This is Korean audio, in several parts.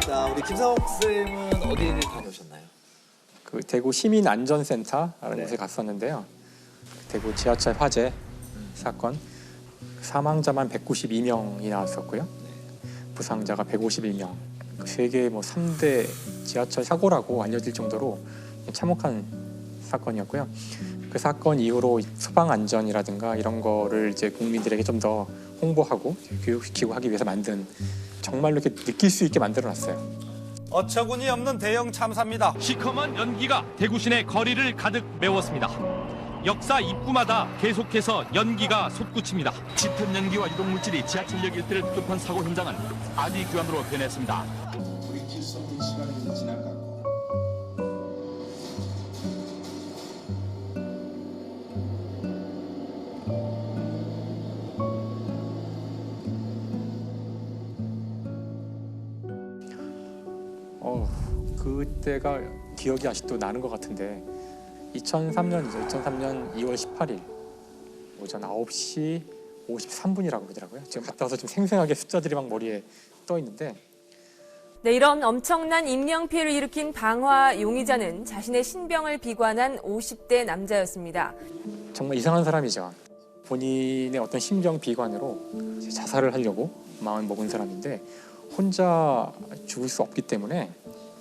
자, 우리 김상옥 쌤은 어디를 다녀오셨나요? 그 대구 시민안전센터라는 네. 곳에 갔었는데요. 대구 지하철 화재 사건 사망자만 192명이 나왔었고요. 부상자가 151명. 세계 뭐 3대 지하철 사고라고 알려질 정도로 참혹한 사건이었고요. 그 사건 이후로 소방 안전이라든가 이런 거를 이제 국민들에게 좀 더 홍보하고 교육시키고 하기 위해서 만든 정말로 이렇게 느낄 수 있게 만들어놨어요. 어처구니 없는 대형 참사입니다. 시커먼 연기가 대구 시내 거리를 가득 메웠습니다. 역사 입구마다 계속해서 연기가 솟구칩니다. 짙은 연기와 유독물질이 지하철역 일대를 덮은 사고 현장은 아비규환으로 변했습니다. 우리 길 속의 시간이 이제 지나갔고 그때가 기억이 아직도 나는 것 같은데 2003년이죠. 2003년 2월 18일 오전 9시 53분이라고 그러더라고요. 지금 갔다 와서 좀 생생하게 숫자들이 막 머리에 떠 있는데 네, 이런 엄청난 인명피해를 일으킨 방화 용의자는 자신의 신병을 비관한 50대 남자였습니다. 정말 이상한 사람이죠. 본인의 어떤 심정 비관으로 이제 자살을 하려고 마음 먹은 사람인데 혼자 죽을 수 없기 때문에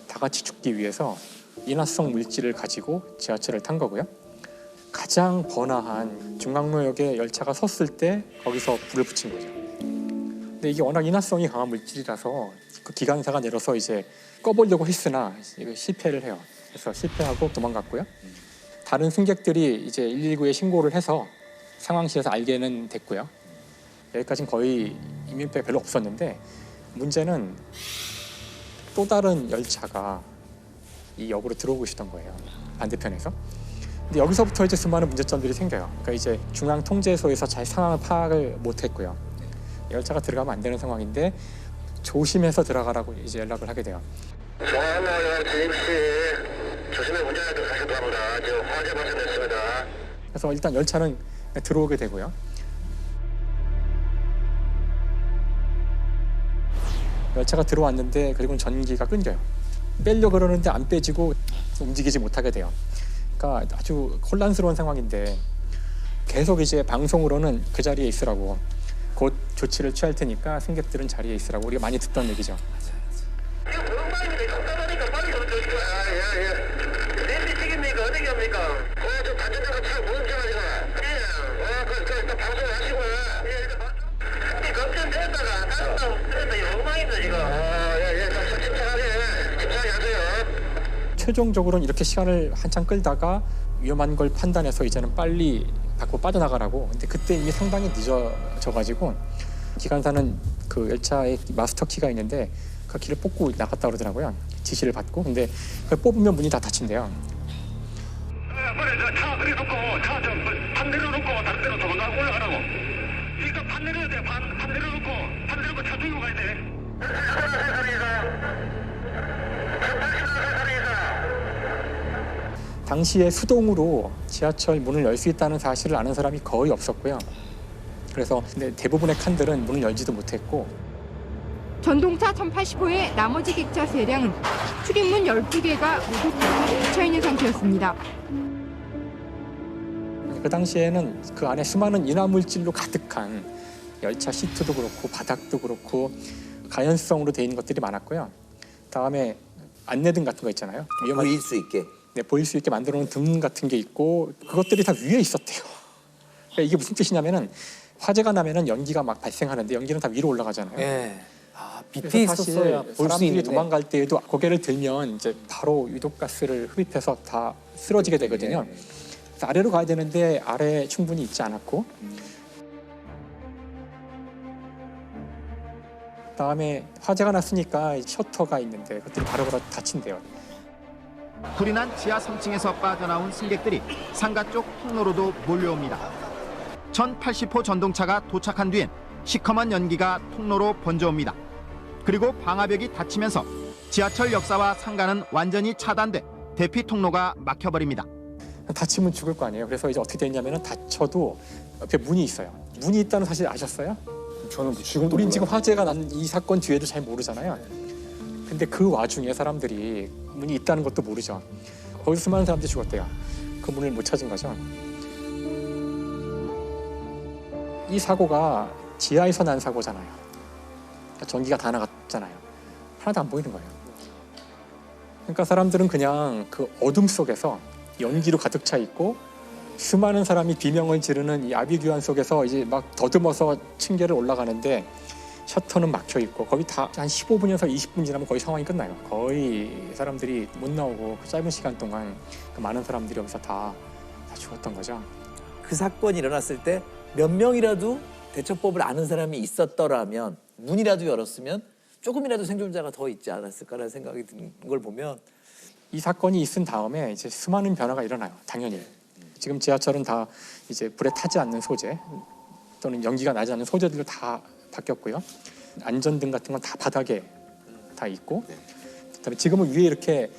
다 같이 죽기 위해서 인화성 물질을 가지고 지하철을 탄 거고요. 가장 번화한 중앙로역에 열차가 섰을 때 거기서 불을 붙인 거죠. 근데 이게 워낙 인화성이 강한 물질이라서 그 기관사가 내려서 이제 꺼보려고 했으나 실패를 해요. 그래서 실패하고 도망갔고요. 다른 승객들이 이제 119에 신고를 해서 상황실에서 알게는 됐고요. 여기까지는 거의 인명피해가 별로 없었는데 문제는 또 다른 열차가 이 역으로 들어오고 있었던 거예요. 반대편에서. 근데 여기서부터 이제 수많은 문제점들이 생겨요. 그러니까 이제 중앙 통제소에서 잘 상황을 파악을 못했고요. 열차가 들어가면 안 되는 상황인데 조심해서 들어가라고 이제 연락을 하게 돼요. 정화로역 진입시 조심히 운전하도록 하실 겁니다. 지금 화재 발생됐습니다. 그래서 일단 열차는 들어오게 되고요. 열차가 들어왔는데 그리고 전기가 끊겨요. 빼려고 그러는데 안 빼지고 움직이지 못하게 돼요. 그러니까 아주 혼란스러운 상황인데 계속 이제 방송으로는 그 자리에 있으라고 곧 조치를 취할 테니까 승객들은 자리에 있으라고 우리가 많이 듣던 얘기죠. 이거 보험방인데 답답하니까 빨리 좀 드릴게요. 예. 랜디식입니까? 어떻게 합니까? 좀 단전자가 잘 못 움직여가지고. 예. 일단 방송하시고요. 예, 일단 걱정됐다가 다른 엉망입니다 지금. 예. 침착하게 하세요. 최종적으로는 이렇게 시간을 한참 끌다가 위험한 걸 판단해서 이제는 빨리 밖으로 빠져나가라고. 근데 그때 이미 상당히 늦어져가지고 기관사는 그 열차에 마스터 키가 있는데 그 키를 뽑고 나갔다 그러더라고요. 지시를 받고. 근데 그걸 뽑으면 문이 다 닫힌대요. 그래 차 그래 놓고 차 좀 반 내려놓고 다른 데로 도망가 올라가라고. 그러니까 반 내려야 돼. 반 내려놓고 차 들고 가야 돼. 당시에 수동으로 지하철 문을 열 수 있다는 사실을 아는 사람이 거의 없었고요. 그래서 근데 대부분의 칸들은 문을 열지도 못했고 전동차 1085의 나머지 객차 3량은 출입문 12개가 모두 닫혀있는 상태였습니다. 그 당시에는 그 안에 수많은 인화물질로 가득한 열차 시트도 그렇고 바닥도 그렇고 가연성으로 돼 있는 것들이 많았고요. 다음에 안내등 같은 거 있잖아요. 위험한 보일 수 있게. 네, 보일 수 있게 만들어 놓은 등 같은 게 있고 그것들이 다 위에 있었대요. 그러니까 이게 무슨 뜻이냐면은 화재가 나면은 연기가 막 발생하는데 연기는 다 위로 올라가잖아요. 예. 아, 밑에 그래서 사실 있었어야 볼 수 사람들이 있는데. 도망갈 때에도 고개를 들면 이제 바로 유독가스를 흡입해서 다 쓰러지게 되거든요. 네. 그래서 아래로 가야 되는데 아래에 충분히 있지 않았고 그다음에 화재가 났으니까 셔터가 있는데 그것들이 바로바로 닫힌대요. 불이 난 지하 3층에서 빠져나온 승객들이 상가 쪽 통로로도 몰려옵니다. 1080호 전동차가 도착한 뒤엔 시커먼 연기가 통로로 번져옵니다. 그리고 방화벽이 닫히면서 지하철 역사와 상가는 완전히 차단돼 대피 통로가 막혀버립니다. 다치면 죽을 거 아니에요. 그래서 이제 어떻게 됐냐면은 다쳐도 옆에 문이 있어요. 문이 있다는 사실 아셨어요? 저는 지금도 우린 지금 화재가 난 이 사건 뒤에도 잘 모르잖아요. 근데 그 와중에 사람들이 문이 있다는 것도 모르죠. 거기서 수많은 사람들이 죽었대요. 그 문을 못 찾은 거죠. 이 사고가 지하에서 난 사고잖아요. 전기가 다 나갔잖아요. 하나도 안 보이는 거예요. 그러니까 사람들은 그냥 그 어둠 속에서 연기로 가득 차 있고 수많은 사람이 비명을 지르는 이 아비규환 속에서 이제 막 더듬어서 층계를 올라가는데 셔터는 막혀 있고 거의 다 한 15분에서 20분 지나면 거의 상황이 끝나요. 거의 사람들이 못 나오고 그 짧은 시간 동안 그 많은 사람들이 여기서 다 죽었던 거죠. 그 사건이 일어났을 때 몇 명이라도 대처법을 아는 사람이 있었더라면 문이라도 열었으면 조금이라도 생존자가 더 있지 않았을까라는 생각이 드는 걸 보면 이 사건이 있은 다음에 이제 수많은 변화가 일어나요. 당연히. 지금 지하철은 다 이제 불에 타지 않는 소재 또는 연기가 나지 않는 소재들로 다 바뀌었고요. 안전등 같은 건 다 바닥에 다 있고, 그다음에 지금은 위에 이렇게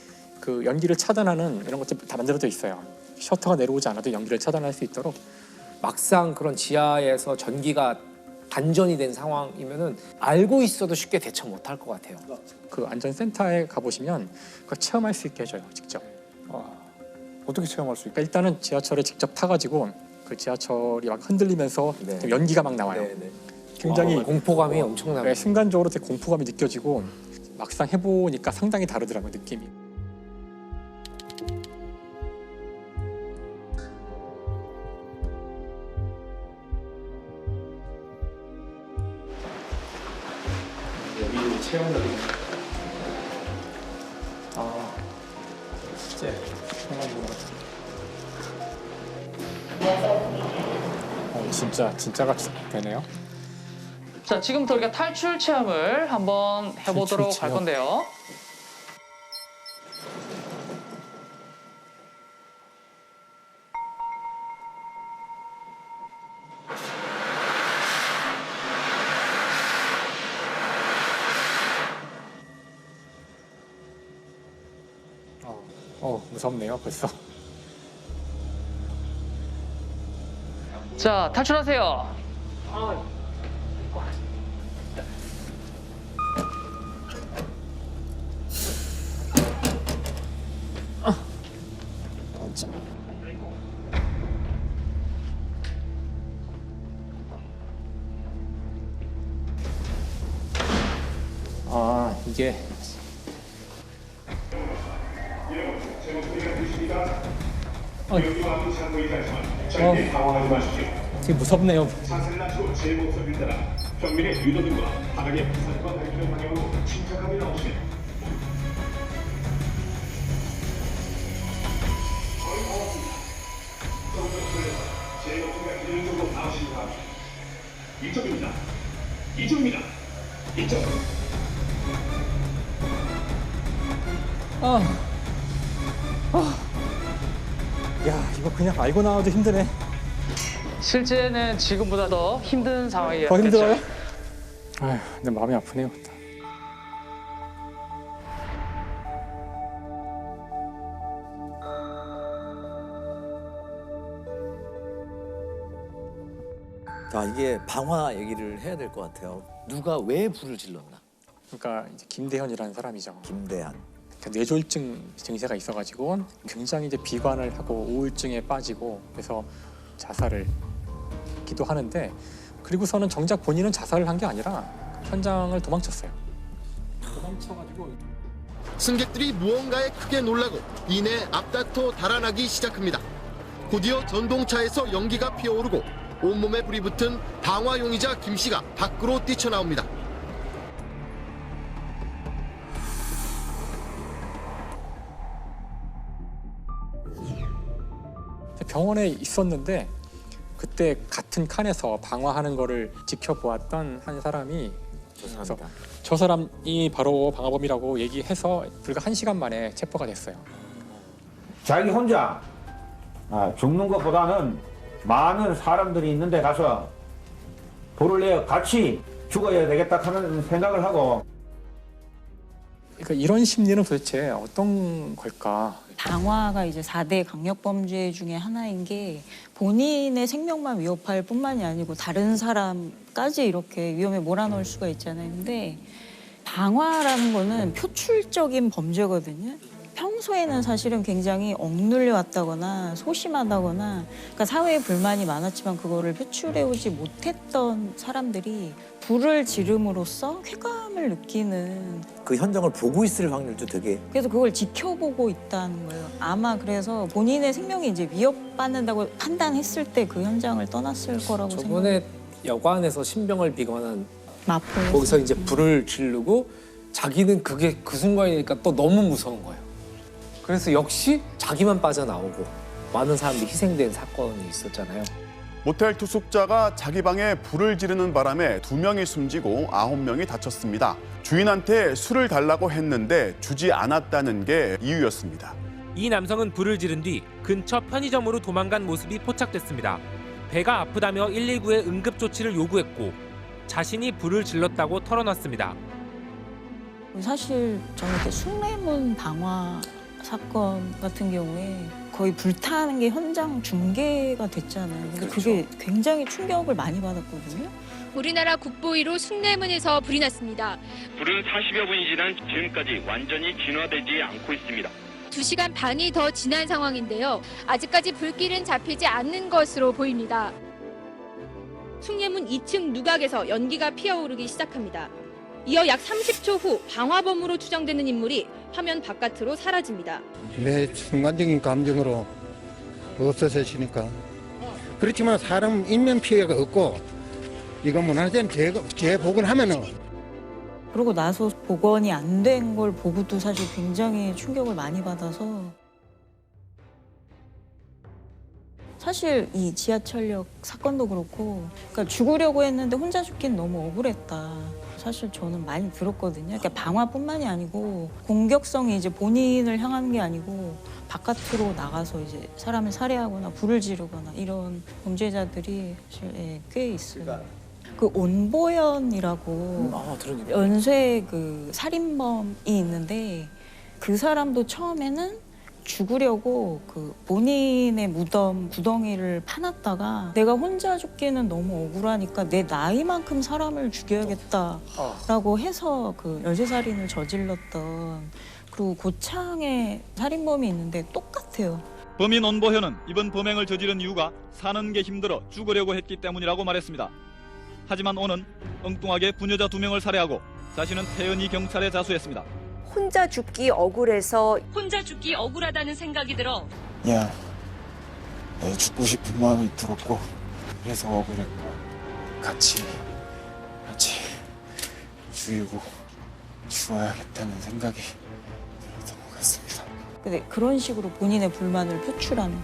그 연기를 차단하는 이런 것들 다 만들어져 있어요. 셔터가 내려오지 않아도 연기를 차단할 수 있도록. 막상 그런 지하에서 전기가 단전이 된 상황이면은 알고 있어도 쉽게 대처 못할 것 같아요. 그 안전센터에 가보시면 그걸 체험할 수 있게 해줘요, 직접. 어떻게 체험할 수 그러니까 일단은 지하철에 직접 타가지고 그 지하철이 막 흔들리면서 연기가 막 나와요. 굉장히 공포감이 엄청나요. 순간적으로 되게 공포감이 느껴지고 막상 해보니까 상당히 다르더라고요, 느낌이. 여기 체험들이 실제 체험하는 것 같아요. 진짜 같이 되네요. 자, 지금부터 우리가 탈출 체험을 한번 해보도록 탈출 할 체험. 건데요. 무섭네요, 벌써. 자, 탈출하세요. 이게 되게 무섭네요. 야, 이거 그냥 알고 나와도 힘드네. 실제는 지금보다 더 힘든 상황이겠죠. 더 힘들어요? 아휴, 근데 마음이 아프네요. 자, 이게 방화 얘기를 해야 될 것 같아요. 누가 왜 불을 질렀나? 그러니까 이제 김대현이라는 사람이죠. 김대한. 뇌졸중 증세가 있어가지고 굉장히 이제 비관을 하고 우울증에 빠지고 그래서 자살을 기도하는데, 그리고서는 정작 본인은 자살을 한 게 아니라 현장을 도망쳤어요. 도망쳐가지고 승객들이 무언가에 크게 놀라고 이내 앞다퉈 달아나기 시작합니다. 곧이어 전동차에서 연기가 피어오르고 온몸에 불이 붙은 방화 용의자 김 씨가 밖으로 뛰쳐나옵니다. 병원에 있었는데 그때 같은 칸에서 방화하는 거를 지켜보았던 한 사람이 죄송합니다. 저 사람이 바로 방화범이라고 얘기해서 불과 1시간 만에 체포가 됐어요. 자기 혼자 죽는 것보다는 많은 사람들이 있는데 가서 불을 내어 같이 죽어야 되겠다 하는 생각을 하고. 그러니까 이런 심리는 도대체 어떤 걸까? 방화가 이제 4대 강력범죄 중에 하나인 게 본인의 생명만 위협할 뿐만이 아니고 다른 사람까지 이렇게 위험에 몰아넣을 수가 있잖아요. 근데 방화라는 거는 표출적인 범죄거든요. 평소에는 사실은 굉장히 억눌려 왔다거나 소심하다거나 그러니까 사회에 불만이 많았지만 그거를 표출해오지 못했던 사람들이 불을 지름으로써 쾌감을 느끼는 그 현장을 보고 있을 확률도 되게 그래서 그걸 지켜보고 있다는 거예요. 아마 그래서 본인의 생명이 이제 위협받는다고 판단했을 때 그 현장을 떠났을 거라고 생각해요. 저번에 여관에서 신병을 비관한 마포에서 거기서 이제 불을 지르고 자기는 그게 그 순간이니까 또 너무 무서운 거예요. 그래서 역시 자기만 빠져나오고 많은 사람들이 희생된 사건이 있었잖아요. 모텔 투숙자가 자기 방에 불을 지르는 바람에 2명이 숨지고 9명이 다쳤습니다. 주인한테 술을 달라고 했는데 주지 않았다는 게 이유였습니다. 이 남성은 불을 지른 뒤 근처 편의점으로 도망간 모습이 포착됐습니다. 배가 아프다며 119에 응급 조치를 요구했고 자신이 불을 질렀다고 털어놨습니다. 사실 저는 이렇게 숭례문 방화 사건 같은 경우에 거의 불타는 게 현장 중계가 됐잖아요. 근데 그게 굉장히 충격을 많이 받았거든요. 우리나라 국보위로 숭례문에서 불이 났습니다. 불은 40여 분이 지난 지금까지 완전히 진화되지 않고 있습니다. 2시간 반이 더 지난 상황인데요. 아직까지 불길은 잡히지 않는 것으로 보입니다. 숭례문 2층 누각에서 연기가 피어오르기 시작합니다. 이어 약 30초 후 방화범으로 추정되는 인물이 화면 바깥으로 사라집니다. 내 순간적인 감정으로 없어지니까 그렇지만 사람 인명 피해가 없고 이거 문화재는 재복원하면은 그러고 나서 복원이 안 된 걸 보고도 사실 굉장히 충격을 많이 받아서 사실 이 지하철역 사건도 그렇고 그러니까 죽으려고 했는데 혼자 죽긴 너무 억울했다. 사실 저는 많이 들었거든요. 그러니까 방화뿐만이 아니고 공격성이 이제 본인을 향하는 게 아니고 바깥으로 나가서 이제 사람을 살해하거나 불을 지르거나 이런 범죄자들이 사실 꽤 있어요. 그 온보연이라고 연쇄 그 살인범이 있는데 그 사람도 처음에는 죽으려고 그 본인의 무덤 구덩이를 파놨다가 내가 혼자 죽기는 너무 억울하니까 내 나이만큼 사람을 죽여야겠다라고 해서 그 연쇄살인을 저질렀던 그리고 고창에 살인범이 있는데 똑같아요. 범인 온보현은 이번 범행을 저지른 이유가 사는 게 힘들어 죽으려고 했기 때문이라고 말했습니다. 하지만 오는 엉뚱하게 부녀자 2명을 살해하고 자신은 태연히 경찰에 자수했습니다. 혼자 죽기 억울해서 혼자 죽기 억울하다는 생각이 들어 그냥 죽고 싶은 마음이 들었고 그래서 억울했고 같이 죽이고 죽어야겠다는 생각이 들었던 것 같습니다. 근데 그런 식으로 본인의 불만을 표출하는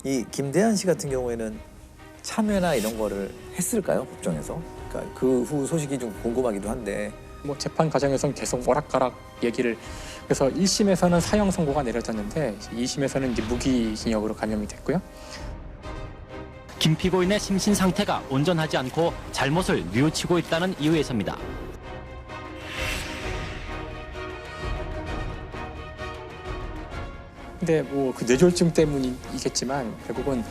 이 김대한 씨 같은 경우에는 참여나 이런 거를 했을까요? 법정에서? 그러니까 그 후 소식이 좀 궁금하기도 한데 뭐 재판 과정에서는 계속 오락가락 얘기를 그래서 1심에서는 사형 선고가 내려졌는데 2심에서는 이제 무기징역으로 감형이 됐고요. 김 피고인의 심신 상태가 온전하지 않고 잘못을 뉘우치고 있다는 이유에서입니다. 근데 뭐 그 뇌졸중 때문이겠지만 결국은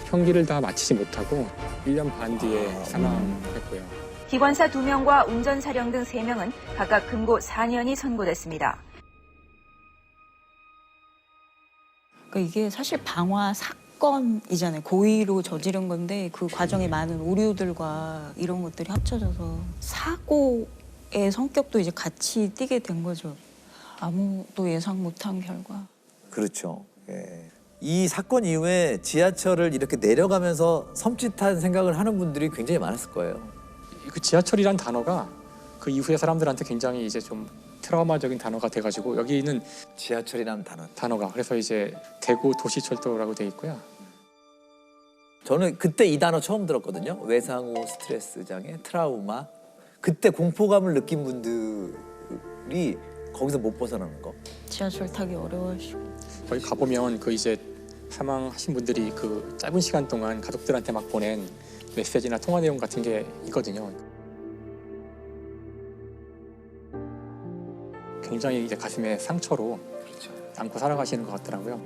형기를 다 마치지 못하고 1년 반 뒤에 사망했고요. 기관사 2명과 운전사령 등 3명은 각각 금고 4년이 선고됐습니다. 그러니까 이게 사실 방화 사건이잖아요. 고의로 저지른 건데 그 과정에 많은 오류들과 이런 것들이 합쳐져서 사고의 성격도 이제 같이 띠게 된 거죠. 아무도 예상 못한 결과. 그렇죠. 예. 이 사건 이후에 지하철을 이렇게 내려가면서 섬찟한 생각을 하는 분들이 굉장히 많았을 거예요. 그 지하철이란 단어가 그 이후에 사람들한테 굉장히 이제 좀 트라우마적인 단어가 돼가지고 여기는 지하철이라는 단어가 그래서 이제 대구 도시철도라고 돼 있고요. 저는 그때 이 단어 처음 들었거든요. 외상후 스트레스 장애, 트라우마. 그때 공포감을 느낀 분들이 거기서 못 벗어나는 거. 지하철 타기 어려워하시고. 거기 가보면 그 이제 사망하신 분들이 그 짧은 시간 동안 가족들한테 막 보낸 메시지나 통화 내용 같은 게 있거든요. 굉장히 이제 가슴에 상처로 안고 살아가시는 것 같더라고요.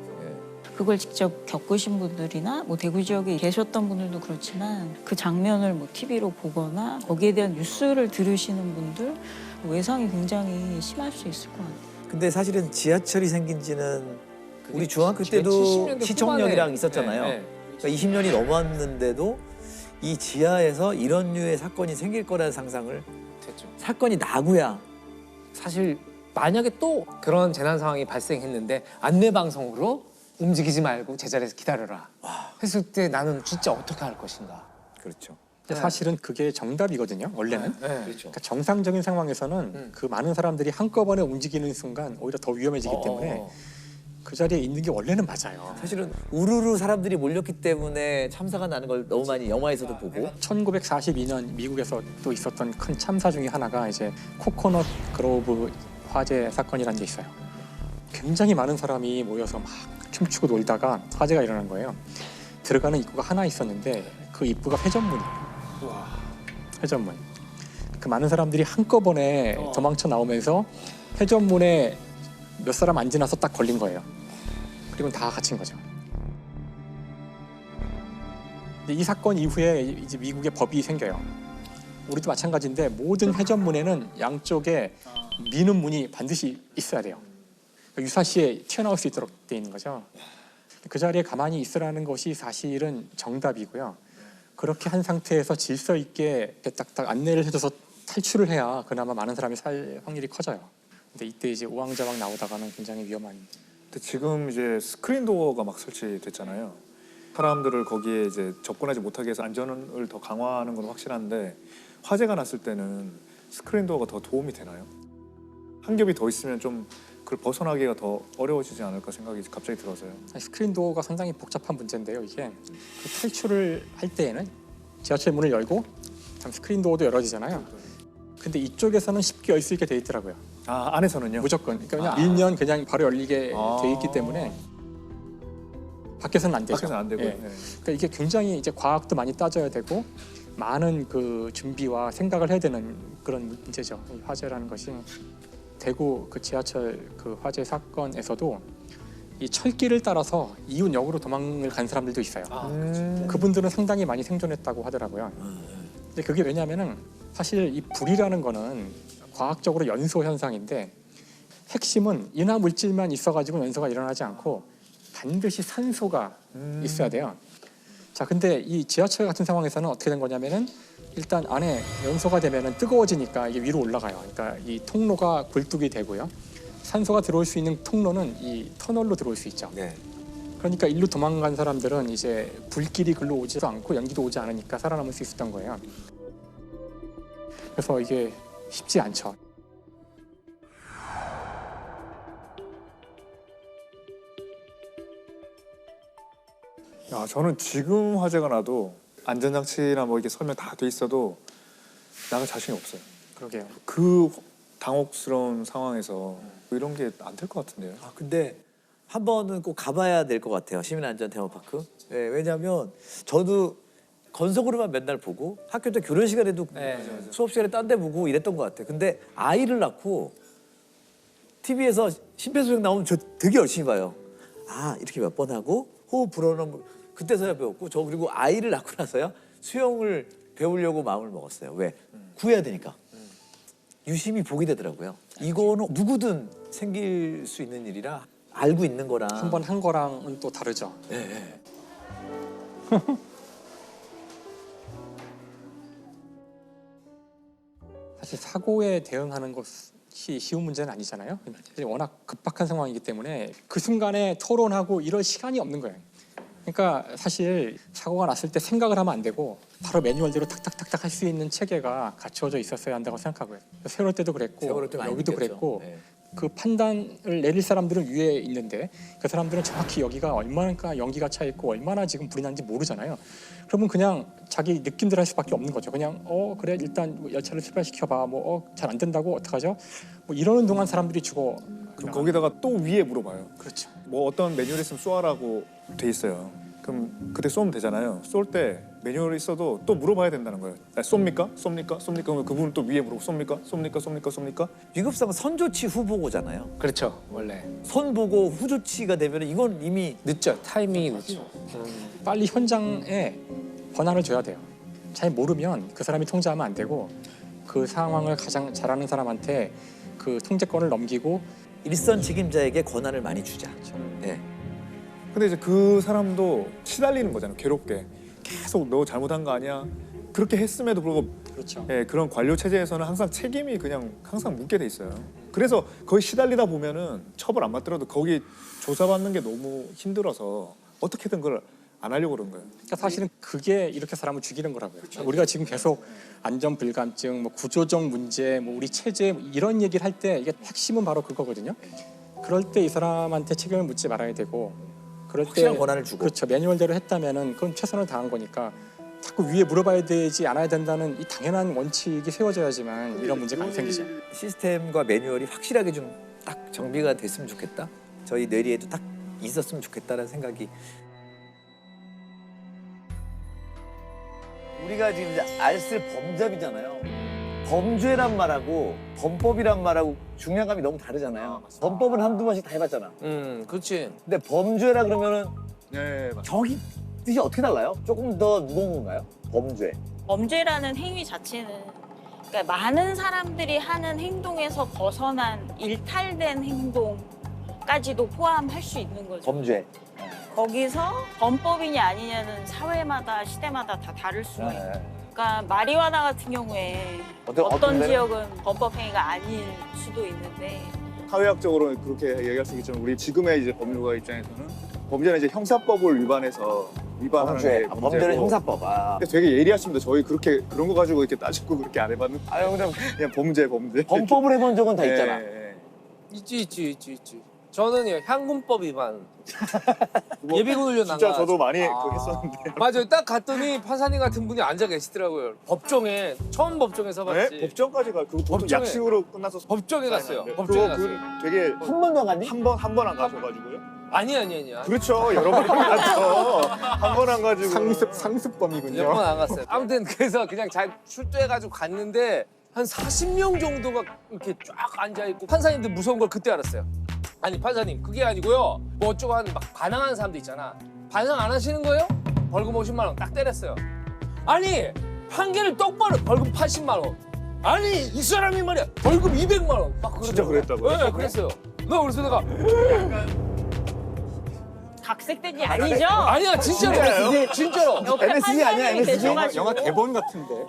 그걸 직접 겪으신 분들이나 뭐 대구 지역에 계셨던 분들도 그렇지만 그 장면을 뭐 TV로 보거나 거기에 대한 뉴스를 들으시는 분들 외상이 굉장히 심할 수 있을 것 같아요. 근데 사실은 지하철이 생긴 지는 우리 중학교 지금 때도 70년대 시청역이랑 후반에, 있었잖아요. 네. 그러니까 20년이 넘었는데도 이 지하에서 이런 류의 사건이 생길 거라는 상상을 됐죠. 사건이 나고야 사실 만약에 또 그런 재난 상황이 발생했는데 안내 방송으로 움직이지 말고 제자리에서 기다려라 했을 때 나는 진짜 어떻게 할 것인가. 그렇죠. 근데 사실은 그게 정답이거든요. 원래는. 네. 그러니까 정상적인 상황에서는 그 많은 사람들이 한꺼번에 움직이는 순간 오히려 더 위험해지기 때문에 그 자리에 있는 게 원래는 맞아요. 사실은 우르르 사람들이 몰렸기 때문에 참사가 나는 걸 너무 많이 영화에서도 보고 1942년 미국에서 또 있었던 큰 참사 중에 하나가 이제 코코넛 그로브 화재 사건이라는 게 있어요. 굉장히 많은 사람이 모여서 막 춤추고 놀다가 화재가 일어난 거예요. 들어가는 입구가 하나 있었는데 그 입구가 회전문이에요. 회전문. 그 많은 사람들이 한꺼번에 도망쳐 나오면서 회전문에 몇 사람 안 지나서 딱 걸린 거예요. 그리고 다 갇힌 거죠. 근데 이 사건 이후에 이제 미국의 법이 생겨요. 우리도 마찬가지인데 모든 회전문에는 양쪽에 미는 문이 반드시 있어야 돼요. 유사시에 튀어나올 수 있도록 돼 있는 거죠. 그 자리에 가만히 있으라는 것이 사실은 정답이고요. 그렇게 한 상태에서 질서 있게 딱딱 안내를 해줘서 탈출을 해야 그나마 많은 사람이 살 확률이 커져요. 근데 이때 이제 우왕좌왕 나오다가는 굉장히 위험한. 근데 지금 이제 스크린 도어가 막 설치됐잖아요. 사람들을 거기에 이제 접근하지 못하게 해서 안전을 더 강화하는 건 확실한데 화재가 났을 때는 스크린 도어가 더 도움이 되나요? 한 겹이 더 있으면 좀 그걸 벗어나기가 더 어려워지지 않을까 생각이 갑자기 들어서요. 스크린 도어가 상당히 복잡한 문제인데요. 이게 그 탈출을 할 때에는 지하철 문을 열고 스크린 도어도 열어지잖아요. 근데 이쪽에서는 쉽게 열 수 있게 돼 있더라고요. 아, 안에서는요? 무조건. 그러니까 그냥 밀면 그냥 바로 열리게 돼 있기 때문에 밖에서는 안 되죠. 밖에서는 안 되고요. 예. 네. 그러니까 이게 굉장히 이제 과학도 많이 따져야 되고 많은 그 준비와 생각을 해야 되는 그런 문제죠. 이 화재라는 것이 대구 그 지하철 그 화재 사건에서도 이 철길을 따라서 이웃역으로 도망을 간 사람들도 있어요. 그분들은 상당히 많이 생존했다고 하더라고요. 근데 그게 왜냐하면은 사실 이 불이라는 거는 과학적으로 연소 현상인데 핵심은 인화 물질만 있어가지고 연소가 일어나지 않고 반드시 산소가 있어야 돼요. 자, 근데 이 지하철 같은 상황에서는 어떻게 된 거냐면은 일단 안에 연소가 되면은 뜨거워지니까 이게 위로 올라가요. 그러니까 이 통로가 굴뚝이 되고요. 산소가 들어올 수 있는 통로는 이 터널로 들어올 수 있죠. 네. 그러니까 일로 도망간 사람들은 이제 불길이 글로 오지도 않고 연기도 오지 않으니까 살아남을 수 있었던 거예요. 그래서 이게 쉽지 않죠. 야, 저는 지금 화재가 나도 안전장치나 뭐 이게 설명 다 돼 있어도 나갈 자신이 없어요. 그러게요. 그 당혹스러운 상황에서 이런 게 안 될 것 같은데요. 아, 근데 한 번은 꼭 가봐야 될 것 같아요. 시민안전 테마파크. 네, 왜냐하면 저도 건석으로만 맨날 보고 학교 때 교련 시간에도 수업 시간에 딴 데 보고 이랬던 것 같아요. 근데 아이를 낳고 TV에서 심폐소생 나오면 저 되게 열심히 봐요. 아, 이렇게 몇 번 하고 호흡 불어넣으면 그때서야 배웠고 저 그리고 아이를 낳고 나서야 수영을 배우려고 마음을 먹었어요. 왜? 구해야 되니까. 유심히 보게 되더라고요. 이거는 누구든 생길 수 있는 일이라 알고 있는 거랑 한 번 한 거랑은 또 다르죠. 네. 사실 사고에 대응하는 것이 쉬운 문제는 아니잖아요. 워낙 급박한 상황이기 때문에 그 순간에 토론하고 이럴 시간이 없는 거예요. 그러니까 사실 사고가 났을 때 생각을 하면 안 되고 바로 매뉴얼대로 탁탁탁탁 할 수 있는 체계가 갖춰져 있었어야 한다고 생각하고요. 세월호 때도 그랬고 여기도 그랬고 그 판단을 내릴 사람들은 위에 있는데 그 사람들은 정확히 여기가 얼마나 연기가 차 있고 얼마나 지금 불이 난지 모르잖아요. 그러면 그냥 자기 느낌대로 할 수밖에 없는 거죠. 그냥 그래 일단 뭐 열차를 출발시켜봐. 뭐 잘 안 된다고 어떡하죠? 뭐 이러는 동안 사람들이 죽어. 그럼 거기다가 또 위에 물어봐요. 그렇죠. 뭐 어떤 매뉴얼 있으면 쏘아라고 돼 있어요. 그럼 그때 쏘면 되잖아요. 쏠 때 매뉴얼이 있어도 또 물어봐야 된다는 거예요. 쏩니까? 쏩니까? 쏩니까? 그러면 그분은 또 위에 물어보고 쏩니까? 쏩니까? 쏩니까? 쏩니까? 위급상은 선조치 후보고잖아요. 그렇죠, 원래. 선보고 후조치가 되면 이건 이미 늦죠. 타이밍이 늦죠. 빨리 현장에 권한을 줘야 돼요. 잘 모르면 그 사람이 통제하면 안 되고 그 상황을 가장 잘하는 사람한테 그 통제권을 넘기고 일선 책임자에게 권한을 많이 주자. 네. 근데 이제 그 사람도 시달리는 거잖아요. 괴롭게. 계속 너 잘못한 거 아니야? 그렇게 했음에도 불구하고 그렇죠. 예, 그런 관료 체제에서는 항상 책임이 그냥 항상 묻게 돼 있어요. 그래서 거의 시달리다 보면은 처벌 안 받더라도 거기 조사받는 게 너무 힘들어서 어떻게든 그걸 안 하려고 그런 거예요. 그러니까 사실은 그게 이렇게 사람을 죽이는 거라고요. 우리가 지금 계속 안전 불감증, 뭐 구조적 문제, 뭐 우리 체제 이런 얘기를 할 때 이게 핵심은 바로 그거거든요. 그럴 때 이 사람한테 책임을 묻지 말아야 되고 그럴 때 확실한 권한을 주고. 그렇죠. 매뉴얼대로 했다면은 그건 최선을 다한 거니까 자꾸 위에 물어봐야 되지 않아야 된다는 이 당연한 원칙이 세워져야지만 이런 문제가 안 생기죠. 시스템과 매뉴얼이 확실하게 좀 딱 정비가 됐으면 좋겠다. 저희 뇌리에도 딱 있었으면 좋겠다라는 생각이. 우리가 지금 이제 알쓸 범잡이잖아요. 범죄란 말하고 범법이란 말하고 중량감이 너무 다르잖아요. 범법은 한두 번씩 다 해봤잖아. 그렇지. 근데 범죄라 그러면은 네, 저기 뜻이 어떻게 달라요? 조금 더 무거운 건가요? 범죄. 범죄라는 행위 자체는 그러니까 많은 사람들이 하는 행동에서 벗어난 일탈된 행동까지도 포함할 수 있는 거죠. 범죄. 거기서 범법이냐 아니냐는 사회마다 시대마다 다 다를 수가 있고 그러니까 마리화나 같은 경우에 어떤 어떤 데는? 지역은 범법 행위가 아닐 수도 있는데 사회학적으로 그렇게 얘기할 수 있겠지만 우리 지금의 이제 법률가 입장에서는 범죄는 이제 형사법을 위반해서 위반하는 범죄. 게 아, 범죄고. 범죄는 형사법. 아. 근데 되게 예리하십니다. 저희 그렇게 그런 거 가지고 이렇게 따지고 그렇게 안 해봤는데. 아유 그냥 범죄. 범법을 해본 적은 다 있잖아. 있지. 저는요 향군법 위반. 예비군 훈련 진짜 나가. 저도 많이 그거 했었는데. 맞아요. 딱 갔더니 판사님 같은 분이 앉아 계시더라고요. 법정에 처음 법정에서 봤지. 네? 법정까지 가. 그거 보통 법정에. 약식으로 끝나서 법정에 갔어요. 그거 법정에 갔어요. 되게 한 번도 안 갔니? 한 번 안 가셔가지고요. 아니야. 그렇죠. 여러 번 갔죠. 한 번 안 가지고. 상습범이군요. 몇 번 안 갔어요. 아무튼 그래서 그냥 잘 출두해가지고 갔는데 한 40명 정도가 이렇게 쫙 앉아있고 판사님들 무서운 걸 그때 알았어요. 아니 판사님 그게 아니고요. 뭐 어쩌고 하는 막 반항하는 사람도 있잖아. 반항 안 하시는 거예요? 벌금 50만 원 딱 때렸어요. 아니 판결을 똑바로 벌금 80만 원. 아니 이 사람이 말이야 벌금 200만 원. 막 진짜 그랬다고요? 네, 그랬어요. 그래서 내가 각색된 게 아니죠? 아니야 진짜로. 진짜로. 옆에 MSG 아니야, 판사님이 MSG? 계셔가지고. 영화 대본 같은데.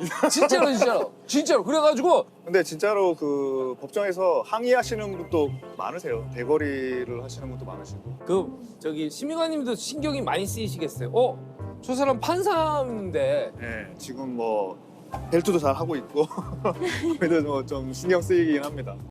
진짜로. 그래가지고 근데 진짜로 그 법정에서 항의하시는 분도 많으세요. 대거리를 하시는 분도 많으시고. 그 저기 심의관님도 신경이 많이 쓰이시겠어요. 저 사람 판사인데. 네, 지금 뭐 벨트도 잘 하고 있고 그래도 뭐 좀 신경 쓰이긴 합니다.